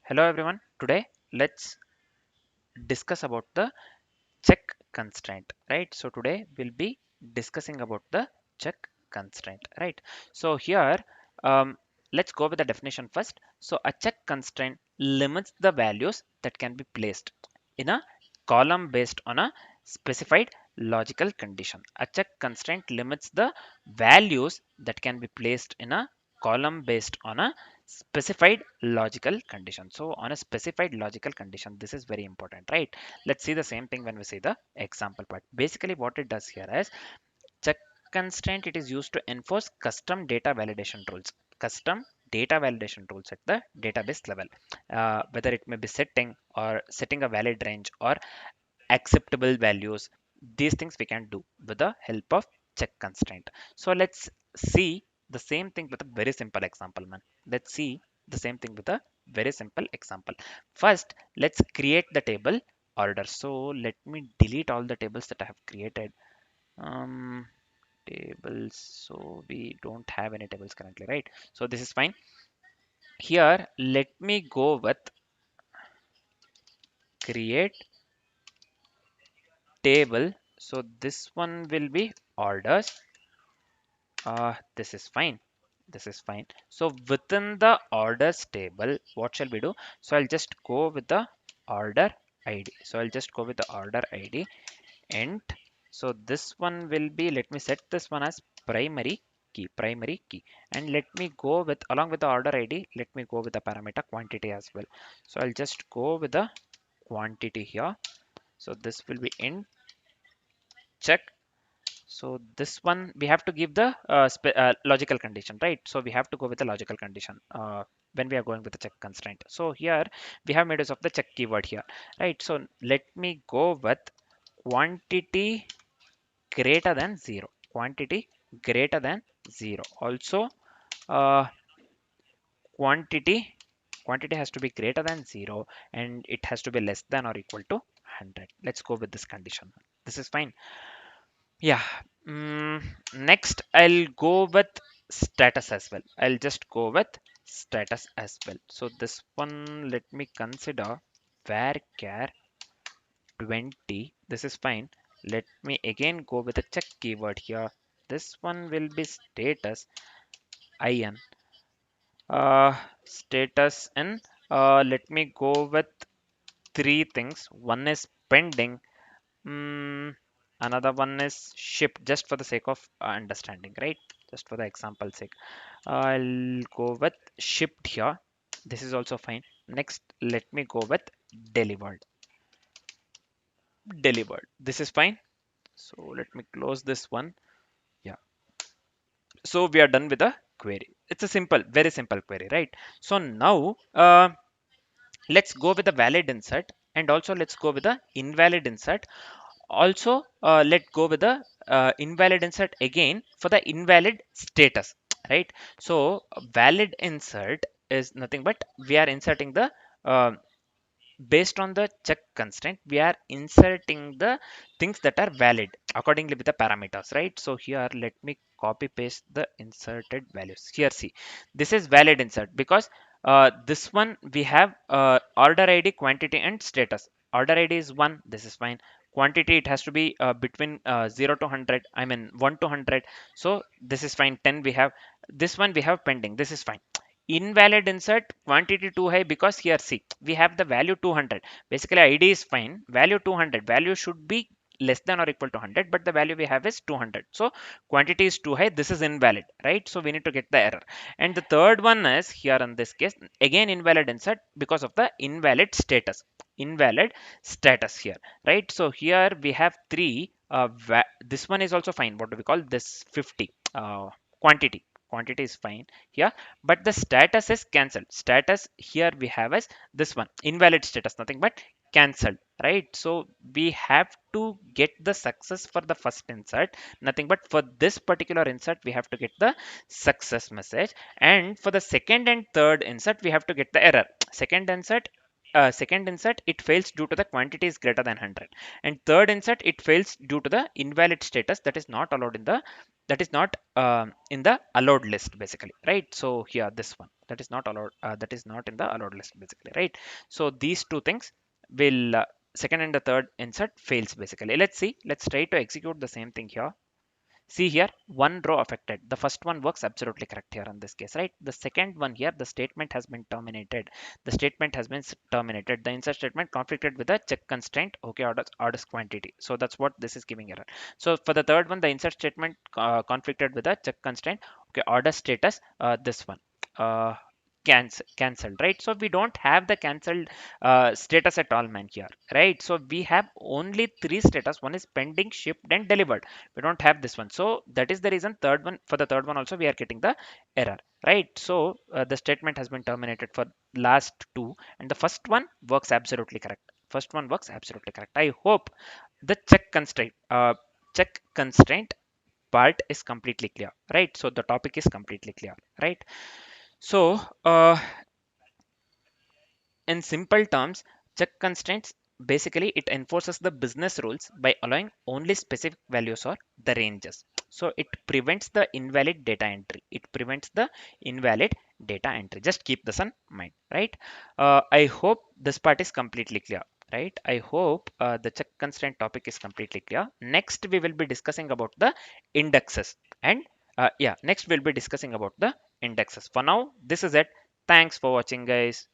Hello everyone. Today let's discuss about the check constraint, right? So today we'll be discussing about the check constraint, right? So here, um, let's go with the definition first. So a check constraint limits the values that can be placed in a column based on a specified logical condition. A check constraint limits the values that can be placed in a column based on a specified logical condition. So on a specified logical condition, this is very important, right? Let's see the same thing when we see the example part. Basically what it does here is check constraint. It is used to enforce custom data validation rules. Custom data validation rules at the database level, whether it may be setting a valid range or acceptable values. These things we can do with the help of check constraint. So let's see the same thing with a very simple example, man. Let's see the same thing with a very simple example. First, let's create the table order. So let me delete all the tables that I have created. Um, Tables. So we don't have any tables currently, right? So this is fine. Here, let me go with create table. So this one will be orders. This is fine. This is fine. So within the orders table, what shall we do? So I'll just go with the order ID. So I'll just go with the order ID int. So this one will be, let me set this one as primary key. And let me go with, along with the order ID, let me go with the parameter quantity as well. So I'll just go with the quantity here. So this will be int check. So this one we have to give the logical condition, right? So we have to go with the logical condition when we are going with the check constraint. So here we have made use of the check keyword here, right? So let me go with quantity greater than 0. Quantity greater than 0. Also, uh, quantity quantity has to be greater than 0 and it has to be less than or equal to 100. Let's go with this condition. This is fine. Yeah. Next, I'll go with status as well. I'll just go with status as well. So this one, let me consider varchar 20. This is fine. Let me again go with the check keyword here. This one will be status in. Status in. Let me go with three things. One is pending. Mm, Another one is shipped, just for the sake of understanding, right? Just for the example sake. I'll go with shipped here. This is also fine. Next, let me go with delivered. Delivered. This is fine. So let me close this one. Yeah. So we are done with the query. It's a simple, very simple query, right? So now let's go with the valid insert and also let's go with the invalid insert. Also, let's go with the invalid insert again for the invalid status, right? So valid insert is nothing but we are inserting the uh, based on the check constraint, we are inserting the things that are valid accordingly with the parameters, right? So here let me copy paste the inserted values. Here see, this is valid insert because this one we have order ID, quantity and status. Order ID is 1, this is fine. Quantity, it has to be between 0 to 100, I mean 1 to 100. So this is fine. 10 we have. This one we have pending, this is fine. Invalid insert quantity too high because here see, we have the value 200. Basically id is fine, value 200, value should be less than or equal to 100, but the value we have is 200. So quantity is too high, this is invalid, right? So we need to get the error. And the third one is here in this case again invalid insert because of the invalid status. Invalid status here, right? So here we have three. This one is also fine. What do we call this? 50 quantity. Quantity is fine here, but the status is cancelled. Status here we have as this one, invalid status, nothing but cancelled, right? So we have to get the success for the first insert, nothing but for this particular insert we have to get the success message, and for the second and third insert we have to get the error. Second insert it fails due to the quantity is greater than 100, and third insert it fails due to the invalid status, that is not in the allowed list, basically, right? So here this one, that is not allowed, that is not in the allowed list basically, right? So these two things will second and the third insert fails basically. Let's try to execute the same thing here. See here, one row affected. The first one works absolutely correct here in this case, right? The second one here, the statement has been terminated. The statement has been terminated. The insert statement conflicted with the check constraint. Okay, orders quantity. So that's what this is giving error. So for the third one, the insert statement conflicted with the check constraint. Okay, order status. This one. Uh, cancelled, right? So we don't have the cancelled status at all, man, here, right? So we have only three status. One is pending, shipped, and delivered. We don't have this one, so that is the reason third one, for the third one also we are getting the error, right? So the statement has been terminated for last two, and the first one works absolutely correct. First one works absolutely correct. I hope the check constraint part is completely clear, right? So the topic is completely clear, right? So in simple terms, check constraints basically it enforces the business rules by allowing only specific values or the ranges. So it prevents the invalid data entry. It prevents the invalid data entry. Just keep this in mind, right? I hope this part is completely clear, right? I hope the check constraint topic is completely clear. Next, we will be discussing about the indexes and next we'll be discussing about the indexes. For now, this is it. Thanks for watching, guys.